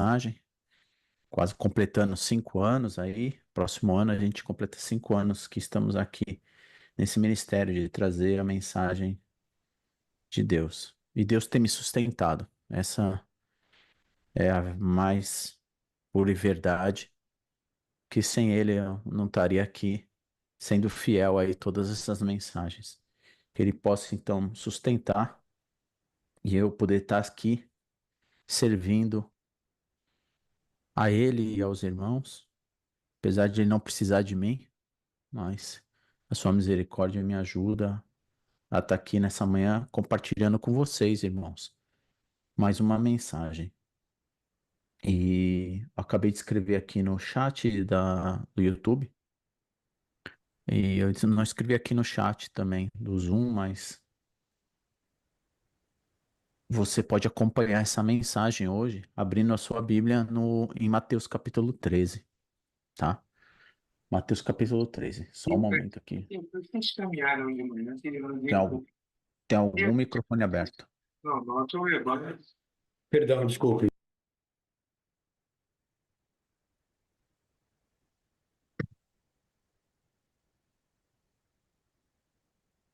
mensagem, quase completando 5 anos aí. Próximo ano a gente completa 5 anos que estamos aqui nesse ministério de trazer a mensagem de Deus. E Deus tem me sustentado. Essa é a mais pura verdade, que sem Ele eu não estaria aqui sendo fiel aí todas essas mensagens. Que Ele possa então sustentar e eu poder estar aqui servindo a Ele e aos irmãos, apesar de Ele não precisar de mim, mas a sua misericórdia me ajuda a estar aqui nessa manhã compartilhando com vocês, irmãos, mais uma mensagem. E acabei de escrever aqui no chat do YouTube. E eu não escrevi aqui no chat também do Zoom, mas você pode acompanhar essa mensagem hoje abrindo a sua Bíblia em Mateus capítulo 13, tá? Mateus capítulo 13. Só um momento aqui. Vocês caminharam de manhã, Tem algo, tem algum microfone aberto. não, não, deixa eu ver agora. Perdão, desculpe.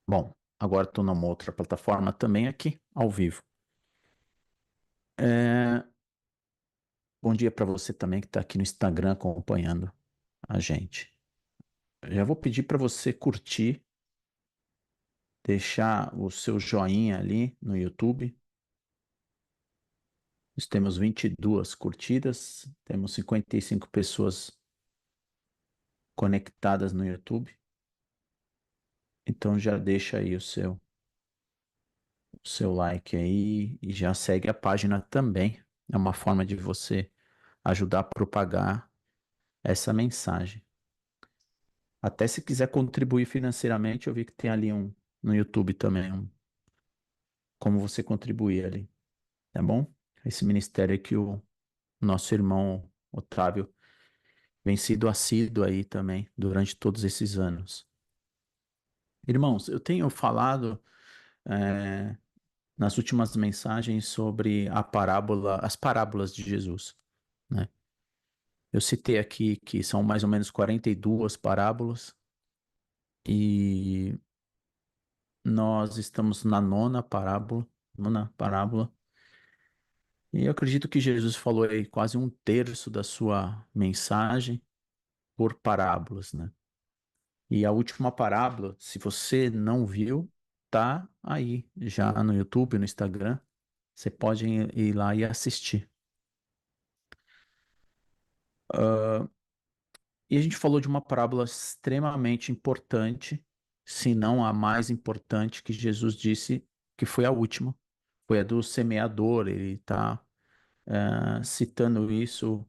Bom, agora estou numa outra plataforma também aqui, ao vivo. É, bom dia para você também que está aqui no Instagram acompanhando a gente. Já vou pedir para você curtir, deixar o seu joinha ali no YouTube. Nós temos 22 curtidas, temos 55 pessoas conectadas no YouTube. Então já deixa aí o seu like aí e já segue a página também. É uma forma de você ajudar a propagar essa mensagem. Até se quiser contribuir financeiramente, eu vi que tem ali no YouTube também, como você contribuir ali, tá bom? Esse ministério que o nosso irmão Otávio vem sido assíduo aí também durante todos esses anos. Irmãos, eu tenho falado nas últimas mensagens sobre as parábolas de Jesus, né? Eu citei aqui que são mais ou menos 42 parábolas e nós estamos na nona parábola, e eu acredito que Jesus falou aí quase um terço da sua mensagem por parábolas, né? E a última parábola, se você não viu, tá aí já no YouTube, no Instagram. Você pode ir lá e assistir. E a gente falou de uma parábola extremamente importante, se não a mais importante que Jesus disse, que foi a última. Foi a do semeador. Ele está citando isso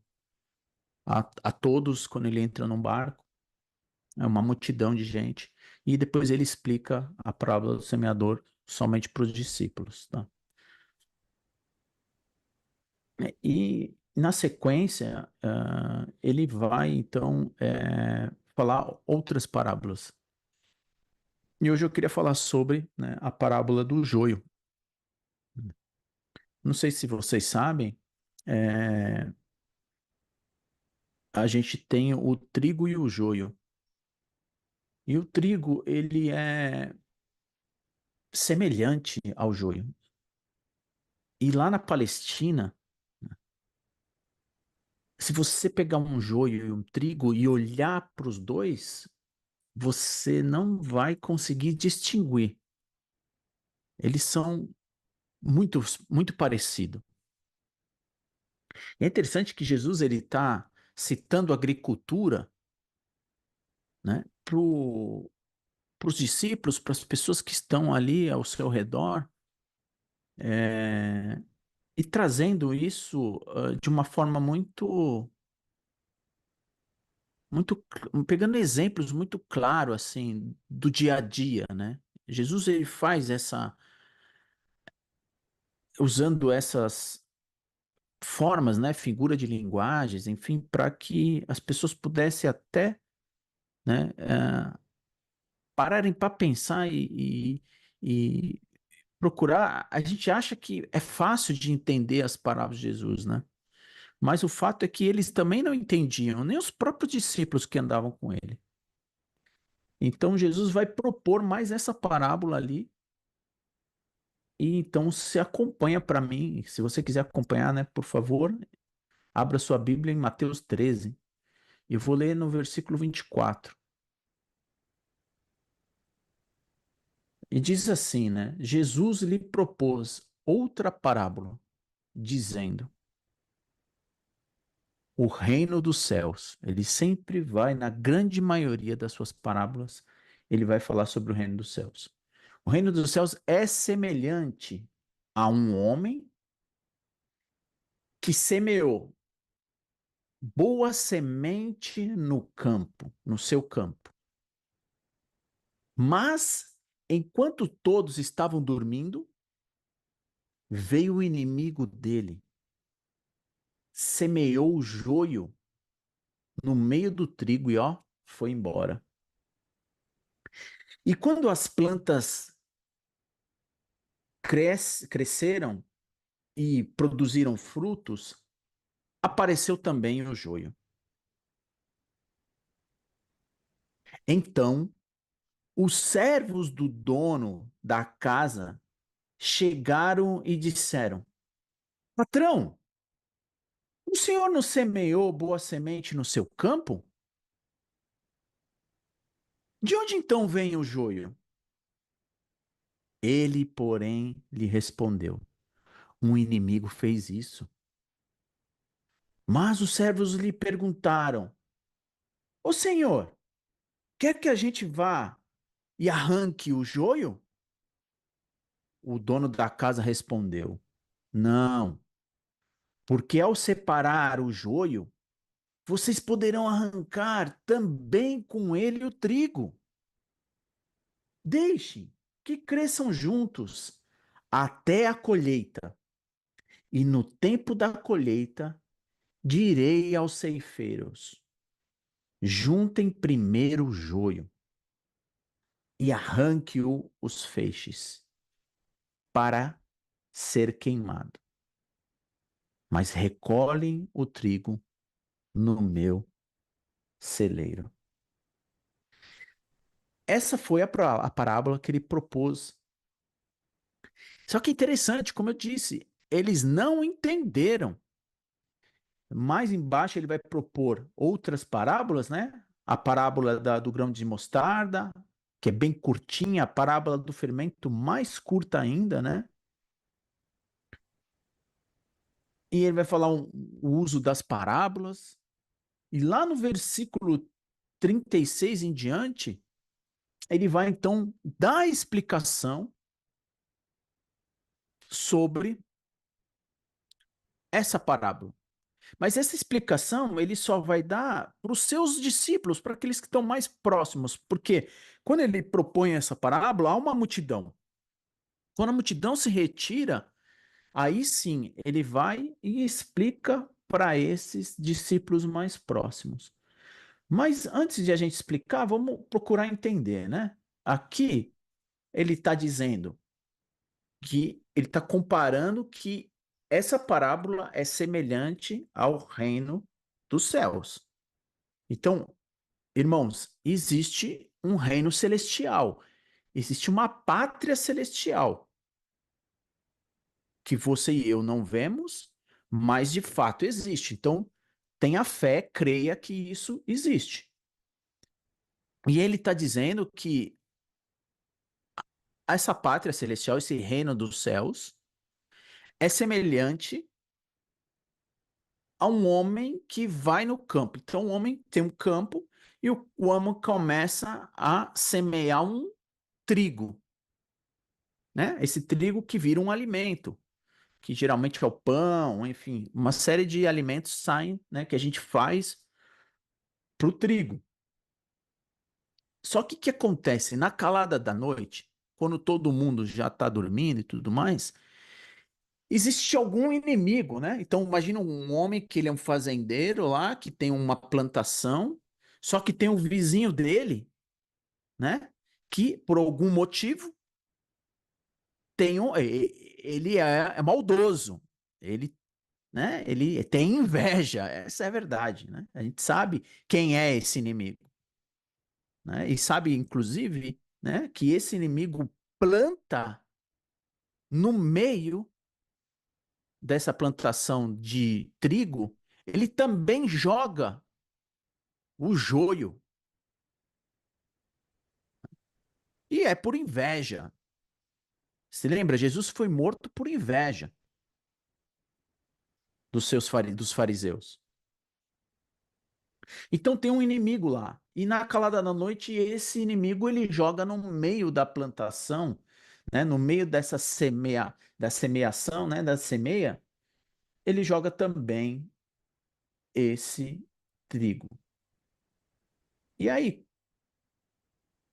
a todos quando ele entra num barco. É uma multidão de gente. E depois ele explica a parábola do semeador somente para os discípulos, tá? E na sequência, ele vai então falar outras parábolas. E hoje eu queria falar sobre, né, a parábola do joio. Não sei se vocês sabem, é, a gente tem o trigo e o joio. E o trigo, ele é semelhante ao joio. E lá na Palestina, se você pegar um joio e um trigo e olhar para os dois, você não vai conseguir distinguir. Eles são muito, muito parecidos. É interessante que Jesus ele está citando agricultura, né, para os discípulos, para as pessoas que estão ali ao seu redor, é, e trazendo isso de uma forma pegando exemplos muito claros assim do dia a dia, né? Jesus ele faz usando essas formas, né, figura de linguagens, enfim, para que as pessoas pudessem até, né, pararem para pensar e procurar. A gente acha que é fácil de entender as palavras de Jesus, né? Mas o fato é que eles também não entendiam, nem os próprios discípulos que andavam com ele. Então Jesus vai propor mais essa parábola ali. E então se acompanha para mim, se você quiser acompanhar, né, por favor, abra sua Bíblia em Mateus 13. Eu vou ler no versículo 24. E diz assim, né? Jesus lhe propôs outra parábola, dizendo: o reino dos céus. Ele sempre vai, na grande maioria das suas parábolas, ele vai falar sobre o reino dos céus. O reino dos céus é semelhante a um homem que semeou boa semente no campo, no seu campo. Mas, enquanto todos estavam dormindo, veio o inimigo dele, semeou o joio no meio do trigo e ó, foi embora. E quando as plantas cresceram e produziram frutos, apareceu também o joio. Então, os servos do dono da casa chegaram e disseram: patrão, o senhor não semeou boa semente no seu campo? De onde então vem o joio? Ele, porém, lhe respondeu: um inimigo fez isso. Mas os servos lhe perguntaram: ô senhor, quer que a gente vá e arranque o joio? O dono da casa respondeu: não, porque ao separar o joio, vocês poderão arrancar também com ele o trigo. Deixem que cresçam juntos até a colheita. E no tempo da colheita, direi aos ceifeiros: juntem primeiro o joio e arranque-o os feixes para ser queimado. Mas recolhem o trigo no meu celeiro. Essa foi a parábola que ele propôs. Só que interessante, como eu disse, eles não entenderam. Mais embaixo ele vai propor outras parábolas, né? A parábola do grão de mostarda, que é bem curtinha, a parábola do fermento mais curta ainda, né? E ele vai falar o uso das parábolas. E lá no versículo 36 em diante, ele vai então dar a explicação sobre essa parábola. Mas essa explicação ele só vai dar para os seus discípulos, para aqueles que estão mais próximos, porque quando ele propõe essa parábola, há uma multidão. Quando a multidão se retira, aí sim ele vai e explica para esses discípulos mais próximos. Mas antes de a gente explicar, vamos procurar entender, né? Aqui ele está dizendo que ele está comparando que essa parábola é semelhante ao reino dos céus. Então, irmãos, existe um reino celestial, existe uma pátria celestial que você e eu não vemos, mas de fato existe. Então, tenha fé, creia que isso existe. E ele está dizendo que essa pátria celestial, esse reino dos céus, é semelhante a um homem que vai no campo. Então, o homem tem um campo e o homem começa a semear um trigo, né? Esse trigo que vira um alimento, que geralmente é o pão, enfim, uma série de alimentos saem, né, que a gente faz para o trigo. Só que o que acontece na calada da noite, quando todo mundo já está dormindo e tudo mais, existe algum inimigo, né? Então imagina um homem que ele é um fazendeiro lá, que tem uma plantação, só que tem um vizinho dele, né? Que por algum motivo tem ele é maldoso. Ele né? Ele tem inveja, essa é a verdade, né? A gente sabe quem é esse inimigo, né? E sabe, inclusive, né, que esse inimigo planta no meio dessa plantação de trigo, ele também joga o joio. E é por inveja. Se lembra, Jesus foi morto por inveja dos fariseus. Então tem um inimigo lá. E na calada da noite, esse inimigo ele joga no meio da plantação, né, no meio da semeação, né, da semeia, ele joga também esse trigo. E aí,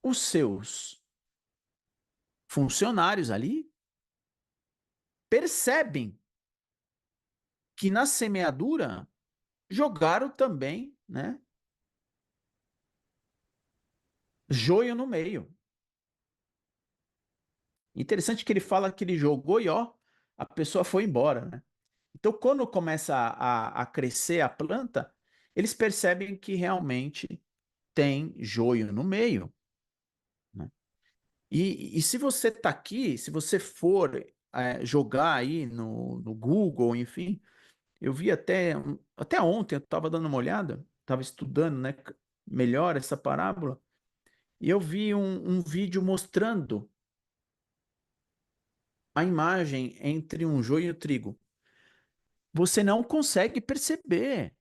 os seus funcionários ali percebem que na semeadura jogaram também, né, joio no meio. Interessante que ele fala que ele jogou e ó, a pessoa foi embora, né? Então, quando começa a crescer a planta, eles percebem que realmente tem joio no meio, né? E se você está aqui, se você for jogar aí no Google, enfim, eu vi até ontem, eu estava dando uma olhada, estava estudando, né, melhor essa parábola, e eu vi um vídeo mostrando a imagem entre um joio e o trigo. Você não consegue perceber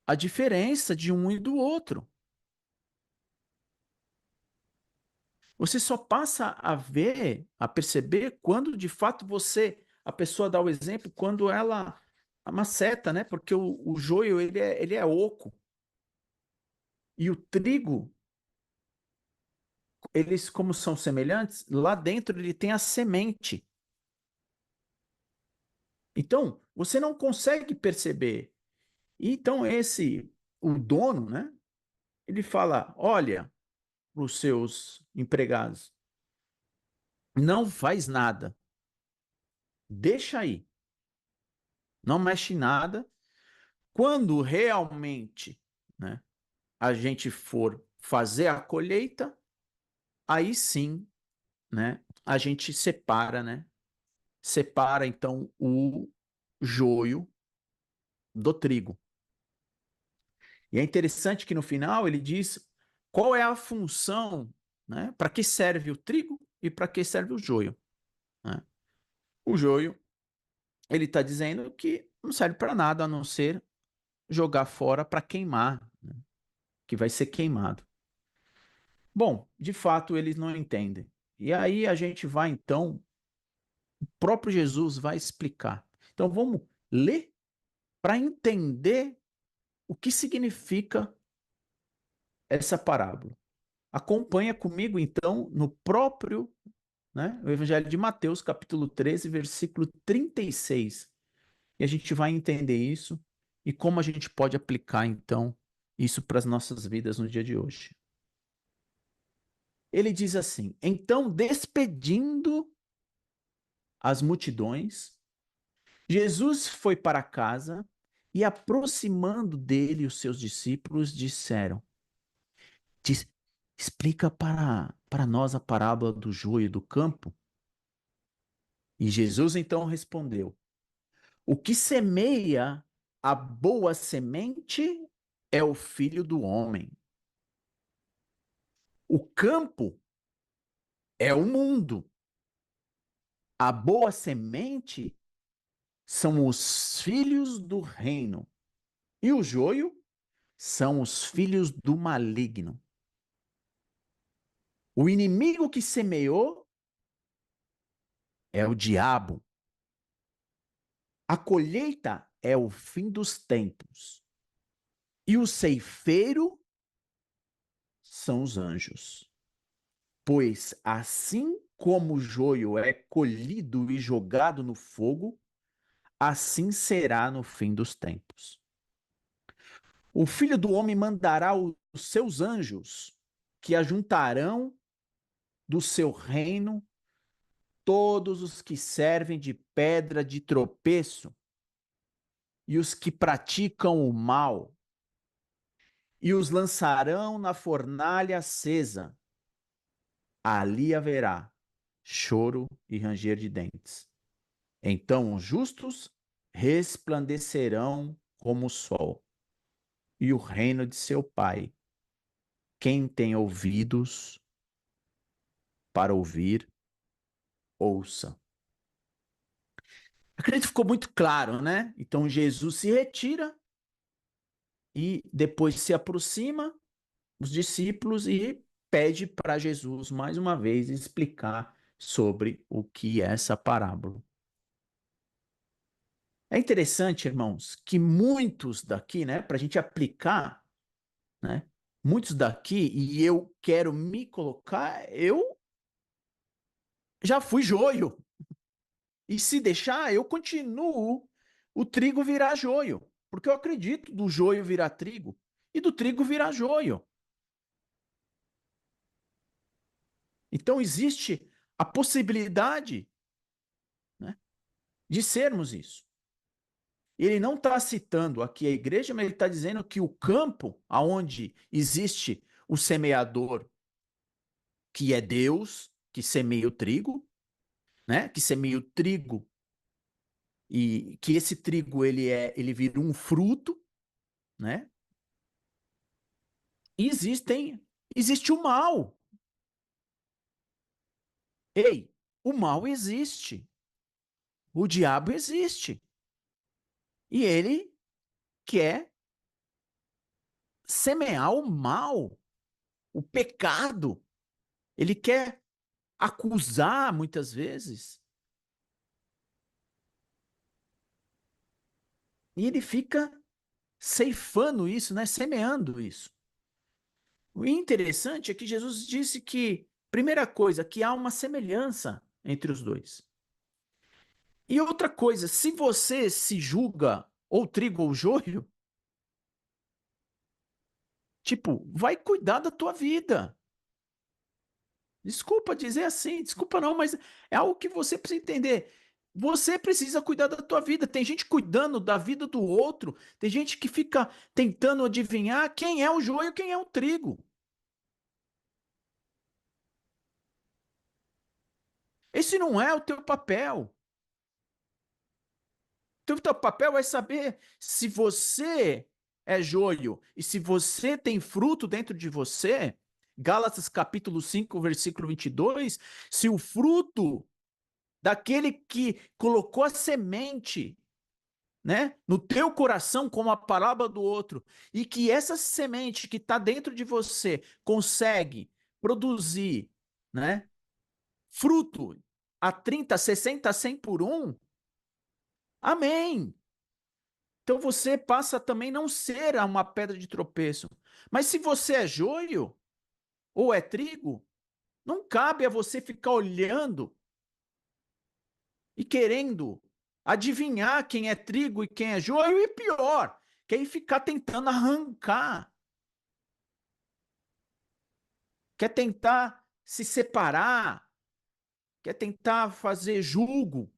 a diferença de um e do outro. Você só passa a ver, a perceber quando de fato a pessoa dá o exemplo, quando ela maceta, né? Porque o joio ele é oco e o trigo, eles como são semelhantes, lá dentro ele tem a semente. Então, você não consegue perceber. Então o dono, né? Ele fala, olha, para os seus empregados, não faz nada, deixa aí, não mexe em nada. Quando realmente, né, a gente for fazer a colheita, aí sim, né, a gente separa, né, separa então o joio do trigo. E é interessante que no final ele diz qual é a função, né, para que serve o trigo e para que serve o joio, né? O joio, ele está dizendo que não serve para nada a não ser jogar fora para queimar, né, que vai ser queimado. Bom, de fato eles não entendem. E aí a gente vai então, o próprio Jesus vai explicar. Então vamos ler para entender o que significa essa parábola. Acompanha comigo então no próprio, né, o Evangelho de Mateus, capítulo 13, versículo 36. E a gente vai entender isso e como a gente pode aplicar então isso para as nossas vidas no dia de hoje. Ele diz assim: então, despedindo as multidões, Jesus foi para casa e, aproximando dele os seus discípulos, disseram: Diz, explica para nós a parábola do joio e do campo. E Jesus então respondeu: o que semeia a boa semente é o filho do homem. O campo é o mundo. A boa semente são os filhos do reino. E o joio são os filhos do maligno. O inimigo que semeou é o diabo. A colheita é o fim dos tempos. E o ceifeiro são os anjos. Pois assim como o joio é colhido e jogado no fogo, assim será no fim dos tempos. O Filho do Homem mandará os seus anjos, que ajuntarão do seu reino todos os que servem de pedra de tropeço e os que praticam o mal, e os lançarão na fornalha acesa. Ali haverá choro e ranger de dentes. Então os justos resplandecerão como o sol, e o reino de seu Pai. Quem tem ouvidos para ouvir, ouça. Acredito que ficou muito claro, né? Então Jesus se retira e depois se aproxima os discípulos e pede para Jesus mais uma vez explicar sobre o que é essa parábola. É interessante, irmãos, que muitos daqui, né, para a gente aplicar, né, muitos daqui, e eu quero me colocar, eu já fui joio. E se deixar, eu continuo o trigo virar joio, porque eu acredito do joio virar trigo e do trigo virar joio. Então existe a possibilidade, né, de sermos isso. Ele não está citando aqui a igreja, mas ele está dizendo que o campo aonde existe o semeador, que é Deus, que semeia o trigo, né? Que semeia o trigo e que esse trigo ele vira um fruto, né? E existe o mal. Ei, o mal existe. O diabo existe. E ele quer semear o mal, o pecado. Ele quer acusar muitas vezes. E ele fica ceifando isso, né? Semeando isso. O interessante é que Jesus disse que, primeira coisa, que há uma semelhança entre os dois. E outra coisa, se você se julga ou trigo ou joio, tipo, vai cuidar da tua vida. Desculpa dizer assim, desculpa não, mas é algo que você precisa entender. Você precisa cuidar da tua vida. Tem gente cuidando da vida do outro, tem gente que fica tentando adivinhar quem é o joio e quem é o trigo. Esse não é o teu papel. O teu papel é saber se você é joio e se você tem fruto dentro de você. Gálatas capítulo 5, versículo 22, se o fruto daquele que colocou a semente, né, no teu coração como a palavra do outro, e que essa semente que está dentro de você consegue produzir, né, fruto a 30, 60, 100 por um, amém. Então você passa a também não ser uma pedra de tropeço. Mas se você é joio ou é trigo, não cabe a você ficar olhando e querendo adivinhar quem é trigo e quem é joio, e pior, quer ir ficar tentando arrancar, quer tentar se separar, quer tentar fazer julgo,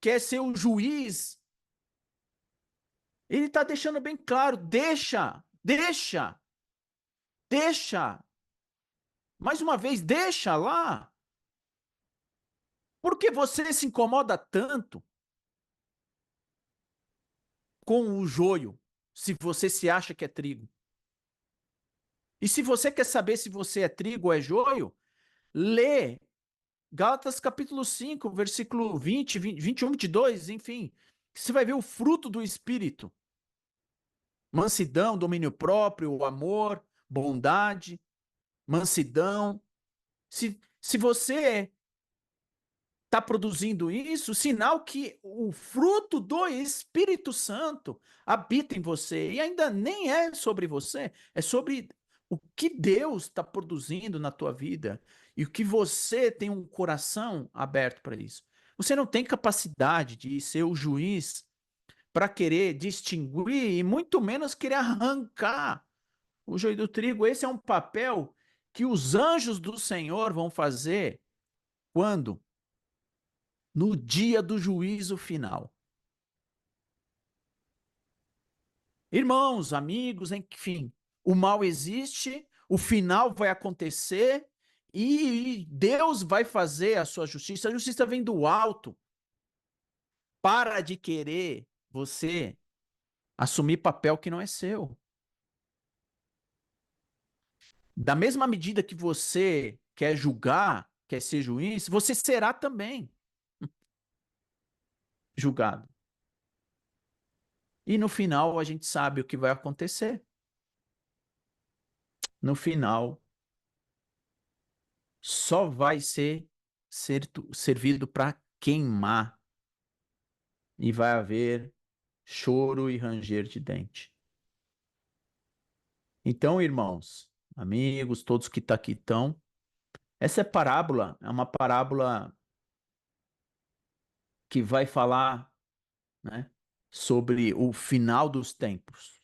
quer ser o juiz. Ele está deixando bem claro, deixa. Mais uma vez, deixa lá. Por que você se incomoda tanto com o joio, se você se acha que é trigo? E se você quer saber se você é trigo ou é joio, lê Gálatas capítulo 5, versículo 20, 21, 22, enfim. Você vai ver o fruto do Espírito. Mansidão, domínio próprio, amor, bondade, mansidão. Se você está produzindo isso, sinal que o fruto do Espírito Santo habita em você. E ainda nem é sobre você, é sobre o que Deus está produzindo na tua vida e o que você tem um coração aberto para isso. Você não tem capacidade de ser o juiz para querer distinguir e muito menos querer arrancar o joio do trigo. Esse é um papel que os anjos do Senhor vão fazer quando? no dia do juízo final. Irmãos, amigos, enfim, o mal existe, o final vai acontecer e Deus vai fazer a sua justiça. A justiça vem do alto. Para de querer você assumir papel que não é seu. Da mesma medida que você quer julgar, quer ser juiz, você será também julgado. E no final a gente sabe o que vai acontecer. No final, só vai ser servido para queimar e vai haver choro e ranger de dente. Então, irmãos, amigos, todos que aqui estão, essa parábola é uma parábola que vai falar, né, sobre o final dos tempos,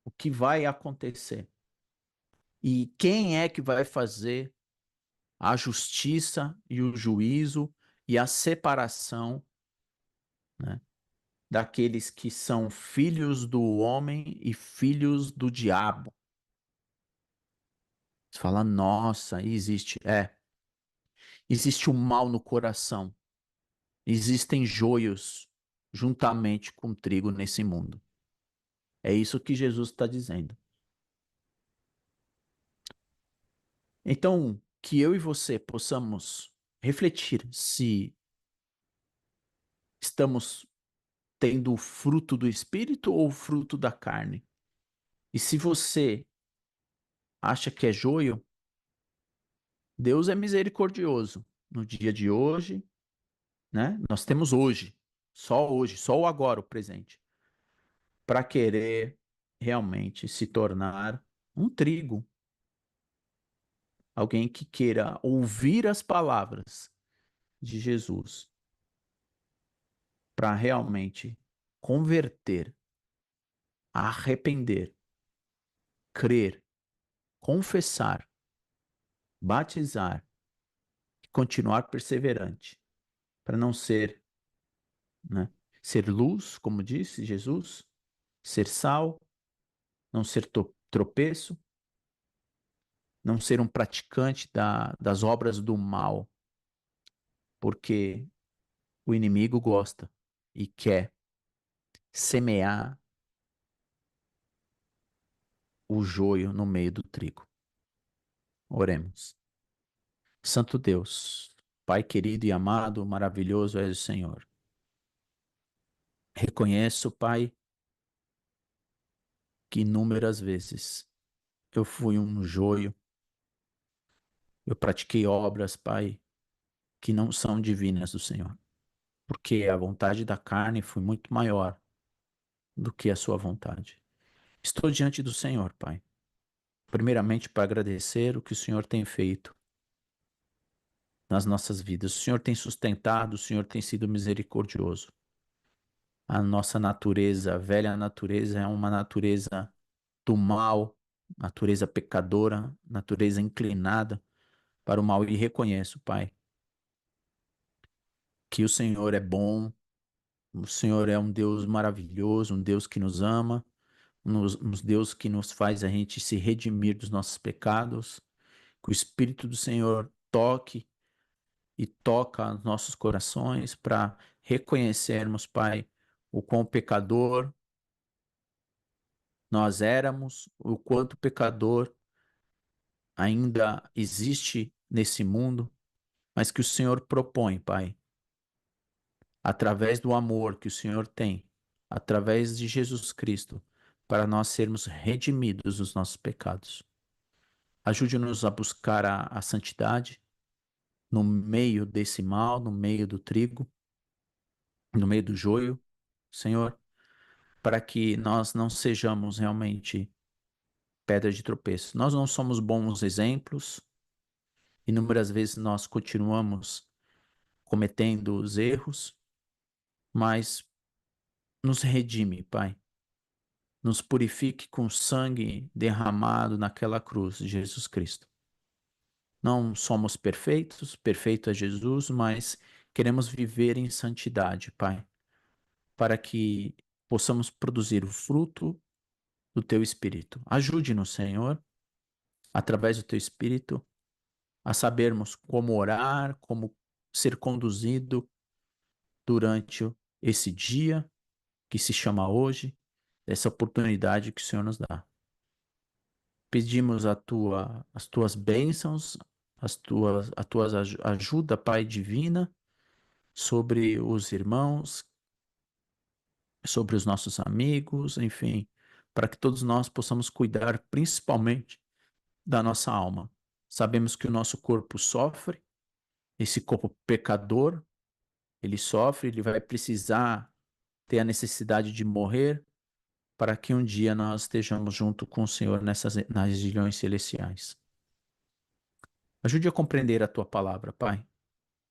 o que vai acontecer e quem é que vai fazer a justiça e o juízo e a separação, né, daqueles que são filhos do homem e filhos do diabo. Você fala, nossa, existe o mal no coração, existem joios juntamente com trigo nesse mundo. É isso que Jesus está dizendo. Então, que eu e você possamos refletir se estamos tendo o fruto do Espírito ou o fruto da carne. E se você acha que é joio, Deus é misericordioso. No dia de hoje, né? Nós temos hoje, só o agora, o presente, para querer realmente se tornar um trigo, alguém que queira ouvir as palavras de Jesus para realmente converter, arrepender, crer, confessar, batizar e continuar perseverante, para não ser, né, ser luz, como disse Jesus, ser sal, não ser tropeço, não ser um praticante das obras do mal, porque o inimigo gosta e quer semear o joio no meio do trigo. Oremos. Santo Deus, Pai querido e amado, maravilhoso és o Senhor. Reconheço, Pai, que inúmeras vezes eu fui um joio, eu pratiquei obras, Pai, que não são divinas do Senhor, porque a vontade da carne foi muito maior do que a sua vontade. Estou diante do Senhor, Pai, primeiramente para agradecer o que o Senhor tem feito nas nossas vidas. O Senhor tem sustentado, o Senhor tem sido misericordioso. A nossa natureza, a velha natureza, é uma natureza do mal, natureza pecadora, natureza inclinada para o mal. E reconheço, Pai, que o Senhor é bom, o Senhor é um Deus maravilhoso, um Deus que nos ama, um Deus que nos faz a gente se redimir dos nossos pecados, que o Espírito do Senhor toque e toca os nossos corações para reconhecermos, Pai, o quão pecador nós éramos, o quanto pecador ainda existe nesse mundo, mas que o Senhor propõe, Pai, através do amor que o Senhor tem, através de Jesus Cristo, para nós sermos redimidos dos nossos pecados. Ajude-nos a buscar a santidade no meio desse mal, no meio do trigo, no meio do joio, Senhor, para que nós não sejamos realmente pedra de tropeço. Nós não somos bons exemplos, inúmeras vezes nós continuamos cometendo os erros, mas nos redime, Pai. Nos purifique com o sangue derramado naquela cruz de Jesus Cristo. Não somos perfeitos, perfeito é Jesus, mas Queremos viver em santidade, Pai, para que possamos produzir o fruto do Teu Espírito. Ajude-nos, Senhor, através do Teu Espírito, a sabermos como orar, como ser conduzido durante esse dia que se chama hoje, essa oportunidade que o Senhor nos dá. Pedimos as tuas bênçãos, ajuda, Pai divina, sobre os irmãos, sobre os nossos amigos, enfim, para que todos nós possamos cuidar principalmente da nossa alma. Sabemos que o nosso corpo sofre, esse corpo pecador, ele sofre, ele vai precisar ter a necessidade de morrer para que um dia nós estejamos junto com o Senhor nas regiões celestiais. Ajude a compreender a tua palavra, Pai.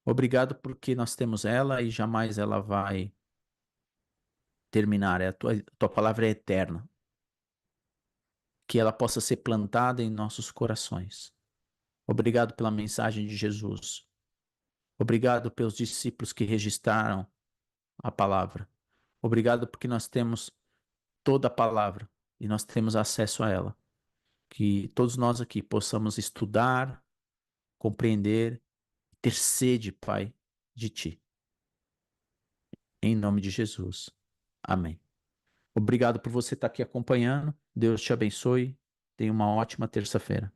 Obrigado porque nós temos ela e jamais ela vai terminar. A tua palavra é eterna. Que ela possa ser plantada em nossos corações. Obrigado pela mensagem de Jesus. Obrigado pelos discípulos que registraram a palavra. Obrigado porque nós temos toda a palavra e nós temos acesso a ela. Que todos nós aqui possamos estudar, compreender, ter sede, Pai, de Ti. Em nome de Jesus. Amém. Obrigado por você estar aqui acompanhando. Deus te abençoe. Tenha uma ótima terça-feira.